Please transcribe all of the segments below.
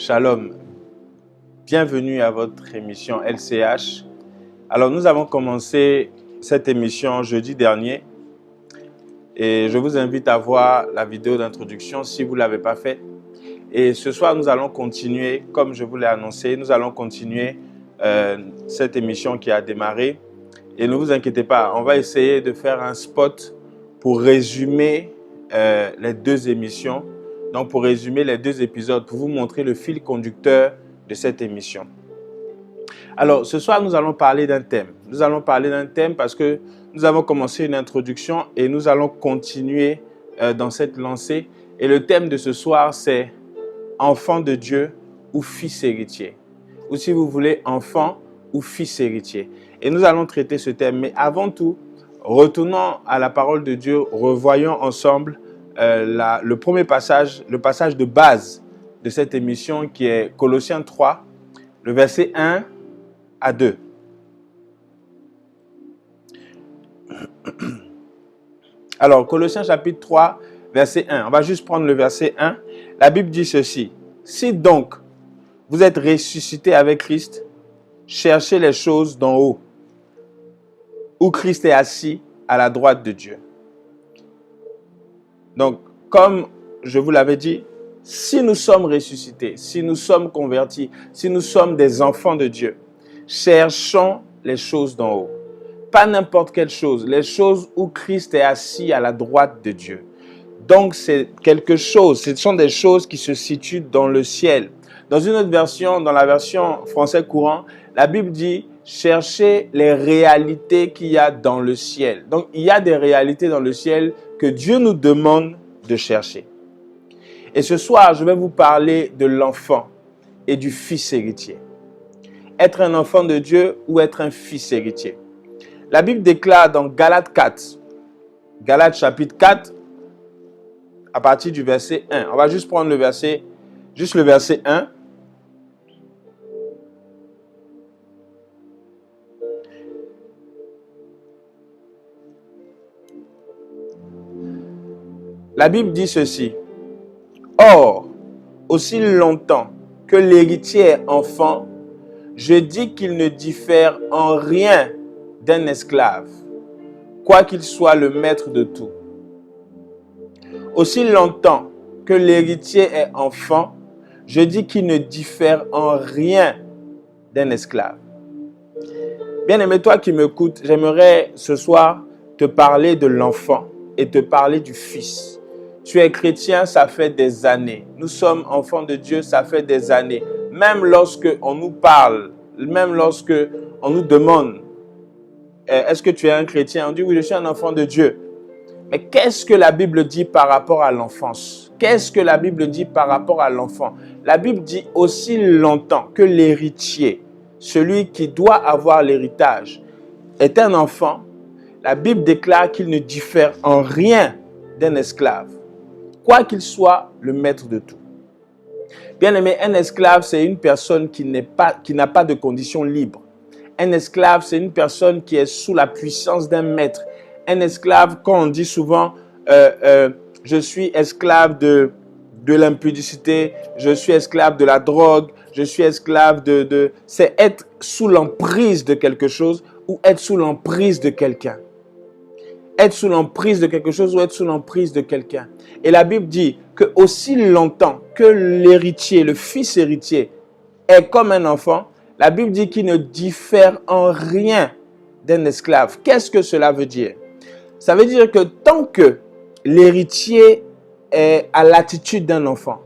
Shalom, bienvenue à votre émission LCH. Alors nous avons commencé cette émission jeudi dernier et je vous invite à voir la vidéo d'introduction si vous ne l'avez pas faite. Et ce soir nous allons continuer, comme je vous l'ai annoncé, nous allons continuer cette émission qui a démarré. Et ne vous inquiétez pas, on va essayer de faire un spot pour résumer les deux émissions. Donc, pour résumer les deux épisodes, pour vous montrer le fil conducteur de cette émission. Alors, ce soir, nous allons parler d'un thème. Nous allons parler d'un thème parce que nous avons commencé une introduction et nous allons continuer dans cette lancée. Et le thème de ce soir, c'est enfant de Dieu ou fils héritier. Ou si vous voulez, enfant ou fils héritier. Et nous allons traiter ce thème. Mais avant tout, retournons à la parole de Dieu, revoyons ensemble le premier passage, le passage de base de cette émission qui est Colossiens 3, le verset 1 à 2. Alors, Colossiens chapitre 3, verset 1. On va juste prendre le verset 1. La Bible dit ceci. Si donc vous êtes ressuscités avec Christ, cherchez les choses d'en haut, où Christ est assis à la droite de Dieu. Donc, comme je vous l'avais dit, si nous sommes ressuscités, si nous sommes convertis, si nous sommes des enfants de Dieu, cherchons les choses d'en haut. Pas n'importe quelle chose, les choses où Christ est assis à la droite de Dieu. Donc, c'est quelque chose, ce sont des choses qui se situent dans le ciel. Dans une autre version, dans la version français courant, la Bible dit « Cherchez les réalités qu'il y a dans le ciel ». Donc, il y a des réalités dans le ciel que Dieu nous demande de chercher. Et ce soir, je vais vous parler de l'enfant et du fils héritier. Être un enfant de Dieu ou être un fils héritier. La Bible déclare dans Galates 4, Galates chapitre 4, à partir du verset 1. On va juste prendre le verset 1. La Bible dit ceci. Or, aussi longtemps que l'héritier est enfant, je dis qu'il ne diffère en rien d'un esclave, quoiqu'il soit le maître de tout. Aussi longtemps que l'héritier est enfant, je dis qu'il ne diffère en rien d'un esclave. Bien-aimé, toi qui m'écoutes, j'aimerais ce soir te parler de l'enfant et te parler du fils. Tu es chrétien, ça fait des années. Nous sommes enfants de Dieu, ça fait des années. Même lorsque on nous parle, même lorsque on nous demande, est-ce que tu es un chrétien? On dit oui, je suis un enfant de Dieu. Mais qu'est-ce que la Bible dit par rapport à l'enfance? Qu'est-ce que la Bible dit par rapport à l'enfant? La Bible dit aussi longtemps que l'héritier, celui qui doit avoir l'héritage, est un enfant. La Bible déclare qu'il ne diffère en rien d'un esclave, quoi qu'il soit le maître de tout. Bien aimé, un esclave, c'est une personne qui n'a pas de conditions libres. Un esclave, c'est une personne qui est sous la puissance d'un maître. Un esclave, quand on dit souvent, je suis esclave de l'impudicité, je suis esclave de la drogue, je suis esclave c'est être sous l'emprise de quelque chose ou être sous l'emprise de quelqu'un. Être sous l'emprise de quelque chose ou être sous l'emprise de quelqu'un. Et la Bible dit que aussi longtemps que l'héritier, le fils héritier, est comme un enfant, la Bible dit qu'il ne diffère en rien d'un esclave. Qu'est-ce que cela veut dire? Ça veut dire que tant que l'héritier est à l'attitude d'un enfant,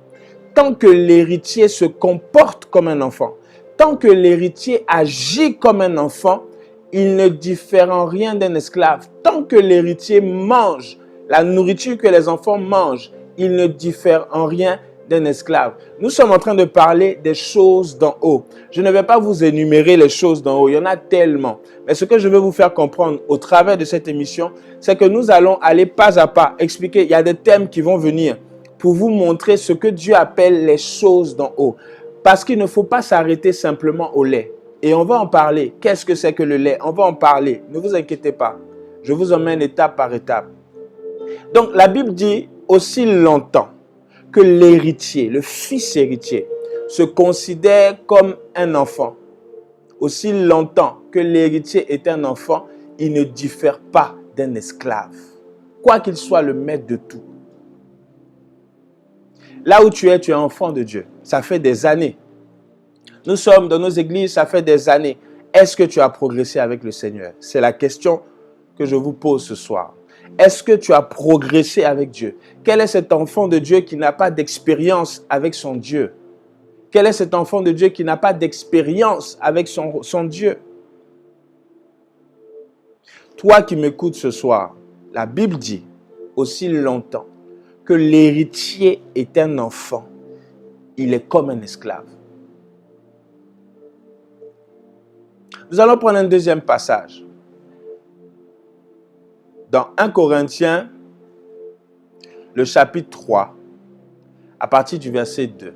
tant que l'héritier se comporte comme un enfant, tant que l'héritier agit comme un enfant, il ne diffère en rien d'un esclave. Tant que l'héritier mange la nourriture que les enfants mangent, il ne diffère en rien d'un esclave. Nous sommes en train de parler des choses d'en haut. Je ne vais pas vous énumérer les choses d'en haut, il y en a tellement. Mais ce que je veux vous faire comprendre au travers de cette émission, c'est que nous allons aller pas à pas expliquer. Il y a des thèmes qui vont venir pour vous montrer ce que Dieu appelle les choses d'en haut. Parce qu'il ne faut pas s'arrêter simplement au lait. Et on va en parler. Qu'est-ce que c'est que le lait? On va en parler. Ne vous inquiétez pas. Je vous emmène étape par étape. Donc, la Bible dit aussi longtemps que l'héritier, le fils héritier, se considère comme un enfant, aussi longtemps que l'héritier est un enfant, il ne diffère pas d'un esclave, quoi qu'il soit le maître de tout. Là où tu es enfant de Dieu. Ça fait des années. Nous sommes dans nos églises, ça fait des années. Est-ce que tu as progressé avec le Seigneur? C'est la question que je vous pose ce soir. Est-ce que tu as progressé avec Dieu? Quel est cet enfant de Dieu qui n'a pas d'expérience avec son Dieu? Quel est cet enfant de Dieu qui n'a pas d'expérience avec son Dieu? Toi qui m'écoutes ce soir, la Bible dit aussi longtemps que l'héritier est un enfant, il est comme un esclave. Nous allons prendre un deuxième passage. Dans 1 Corinthiens, le chapitre 3, à partir du verset 2.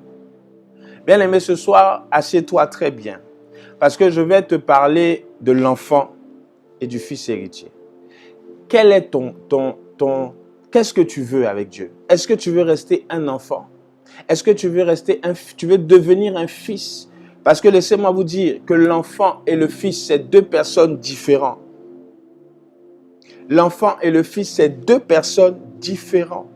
Bien-aimé, ce soir, assieds-toi très bien, parce que je vais te parler de l'enfant et du fils héritier. Quel est qu'est-ce que tu veux avec Dieu? Est-ce que tu veux rester un enfant? Est-ce que tu veux devenir un fils? Parce que laissez-moi vous dire que l'enfant et le fils, c'est deux personnes différentes. L'enfant et le fils, c'est deux personnes différentes.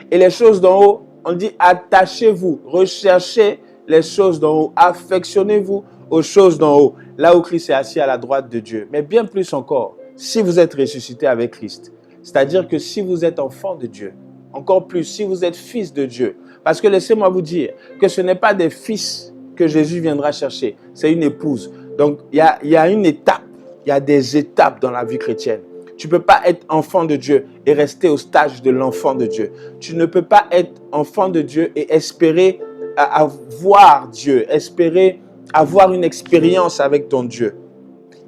Et les choses d'en haut, on dit attachez-vous, recherchez les choses d'en haut, affectionnez-vous aux choses d'en haut, là où Christ est assis à la droite de Dieu. Mais bien plus encore, si vous êtes ressuscité avec Christ, c'est-à-dire que si vous êtes enfant de Dieu, encore plus si vous êtes fils de Dieu, parce que laissez-moi vous dire que ce n'est pas des fils que Jésus viendra chercher, c'est une épouse. Donc il y a une étape, il y a des étapes dans la vie chrétienne. Tu ne peux pas être enfant de Dieu et rester au stage de l'enfant de Dieu. Tu ne peux pas être enfant de Dieu et espérer avoir Dieu, espérer avoir une expérience avec ton Dieu.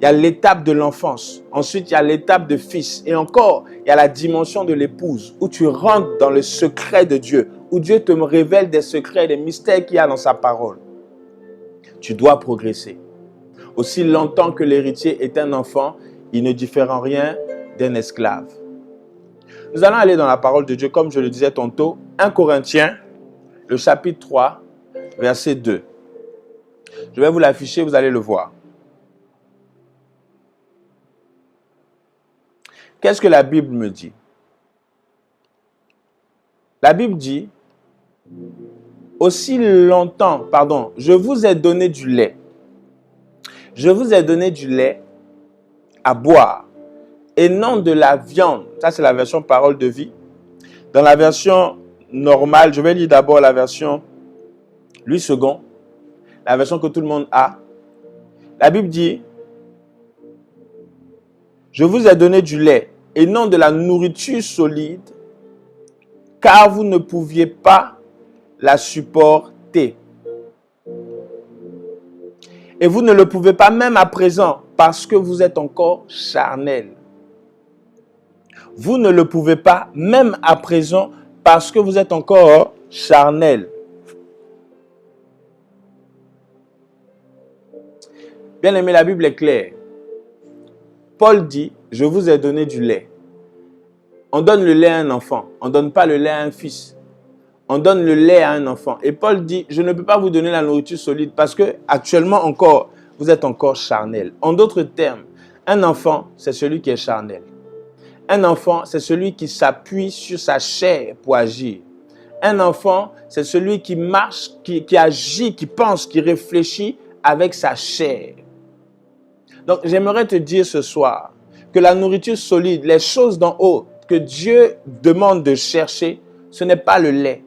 Il y a l'étape de l'enfance. Ensuite, il y a l'étape de fils. Et encore, il y a la dimension de l'épouse où tu rentres dans le secret de Dieu, où Dieu te révèle des secrets, des mystères qu'il y a dans sa parole. Tu dois progresser. Aussi longtemps que l'héritier est un enfant, il ne diffère en rien d'un esclave. Nous allons aller dans la parole de Dieu, comme je le disais tantôt, 1 Corinthiens, le chapitre 3, verset 2. Je vais vous l'afficher, vous allez le voir. Qu'est-ce que la Bible me dit? La Bible dit, je vous ai donné du lait. Je vous ai donné du lait à boire et non de la viande. Ça, c'est la version parole de vie. Dans la version normale, je vais lire d'abord la version Louis II, la version que tout le monde a. La Bible dit, je vous ai donné du lait et non de la nourriture solide, car vous ne pouviez pas la supporter. Et vous ne le pouvez pas même à présent, parce que vous êtes encore charnel. Vous ne le pouvez pas même à présent, parce que vous êtes encore charnel. Bien aimé, la Bible est claire. Paul dit, je vous ai donné du lait. On donne le lait à un enfant, on ne donne pas le lait à un fils. On donne le lait à un enfant. Et Paul dit, je ne peux pas vous donner la nourriture solide parce que actuellement encore, vous êtes encore charnel. En d'autres termes, un enfant, c'est celui qui est charnel. Un enfant, c'est celui qui s'appuie sur sa chair pour agir. Un enfant, c'est celui qui marche, qui agit, qui pense, qui réfléchit avec sa chair. Donc, j'aimerais te dire ce soir que la nourriture solide, les choses d'en haut que Dieu demande de chercher, ce n'est pas le lait.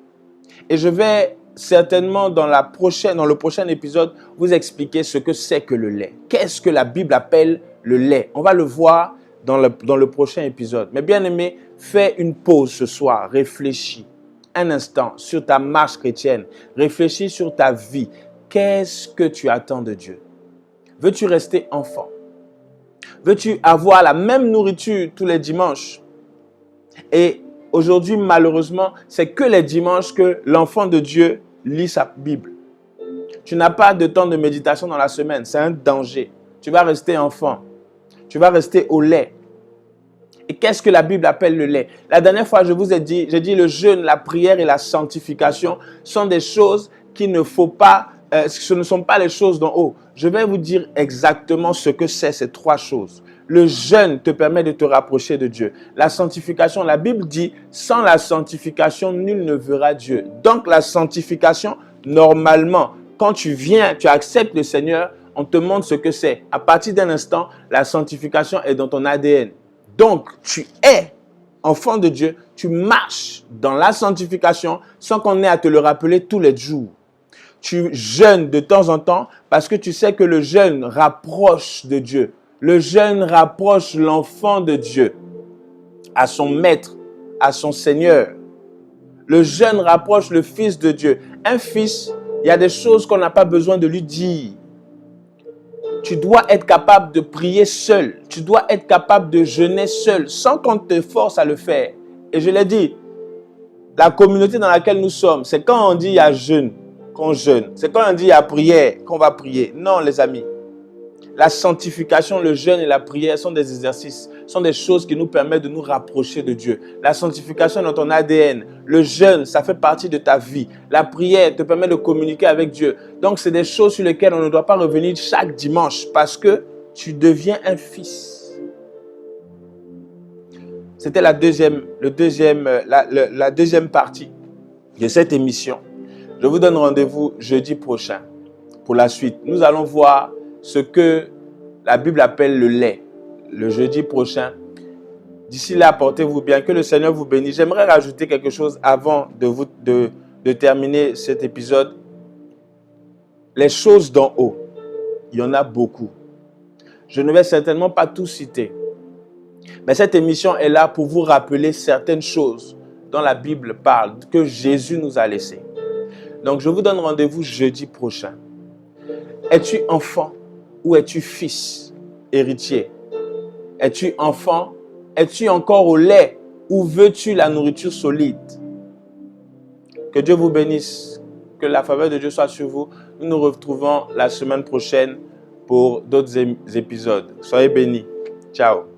Et je vais certainement dans le prochain épisode vous expliquer ce que c'est que le lait. Qu'est-ce que la Bible appelle le lait? On va le voir dans le prochain épisode. Mais bien aimé, fais une pause ce soir, réfléchis un instant sur ta marche chrétienne, réfléchis sur ta vie. Qu'est-ce que tu attends de Dieu? Veux-tu rester enfant? Veux-tu avoir la même nourriture tous les dimanches? Et aujourd'hui, malheureusement, c'est que les dimanches que l'enfant de Dieu lit sa Bible. Tu n'as pas de temps de méditation dans la semaine. C'est un danger. Tu vas rester enfant. Tu vas rester au lait. Et qu'est-ce que la Bible appelle le lait? La dernière fois, je vous ai dit, j'ai dit le jeûne, la prière et la sanctification sont des choses qu'il ne faut pas, ce ne sont pas les choses d'en haut. Je vais vous dire exactement ce que c'est ces trois choses. Le jeûne te permet de te rapprocher de Dieu. La sanctification, la Bible dit, sans la sanctification, nul ne verra Dieu. Donc la sanctification, normalement, quand tu viens, tu acceptes le Seigneur, on te montre ce que c'est. À partir d'un instant, la sanctification est dans ton ADN. Donc, tu es enfant de Dieu, tu marches dans la sanctification sans qu'on ait à te le rappeler tous les jours. Tu jeûnes de temps en temps parce que tu sais que le jeûne rapproche de Dieu. Le jeûne rapproche l'enfant de Dieu à son maître, à son Seigneur. Le jeûne rapproche le fils de Dieu. Un fils, il y a des choses qu'on n'a pas besoin de lui dire. Tu dois être capable de prier seul. Tu dois être capable de jeûner seul, sans qu'on te force à le faire. Et je l'ai dit, la communauté dans laquelle nous sommes, c'est quand on dit il y a jeûne, qu'on jeûne. C'est quand on dit il y a prière, qu'on va prier. Non, les amis. La sanctification, le jeûne et la prière sont des exercices, sont des choses qui nous permettent de nous rapprocher de Dieu. La sanctification est dans ton ADN. Le jeûne, ça fait partie de ta vie. La prière te permet de communiquer avec Dieu. Donc, c'est des choses sur lesquelles on ne doit pas revenir chaque dimanche parce que tu deviens un fils. C'était la deuxième partie de cette émission. Je vous donne rendez-vous jeudi prochain pour la suite. Nous allons voir ce que la Bible appelle le lait, le jeudi prochain. D'ici là, portez-vous bien, que le Seigneur vous bénisse. J'aimerais rajouter quelque chose avant de terminer cet épisode. Les choses d'en haut, il y en a beaucoup. Je ne vais certainement pas tout citer. Mais cette émission est là pour vous rappeler certaines choses dont la Bible parle, que Jésus nous a laissées. Donc, je vous donne rendez-vous jeudi prochain. Es-tu enfant ou es-tu fils héritier? Es-tu enfant? Es-tu encore au lait ou veux-tu la nourriture solide? Que Dieu vous bénisse. Que la faveur de Dieu soit sur vous. Nous nous retrouvons la semaine prochaine pour d'autres épisodes. Soyez bénis. Ciao.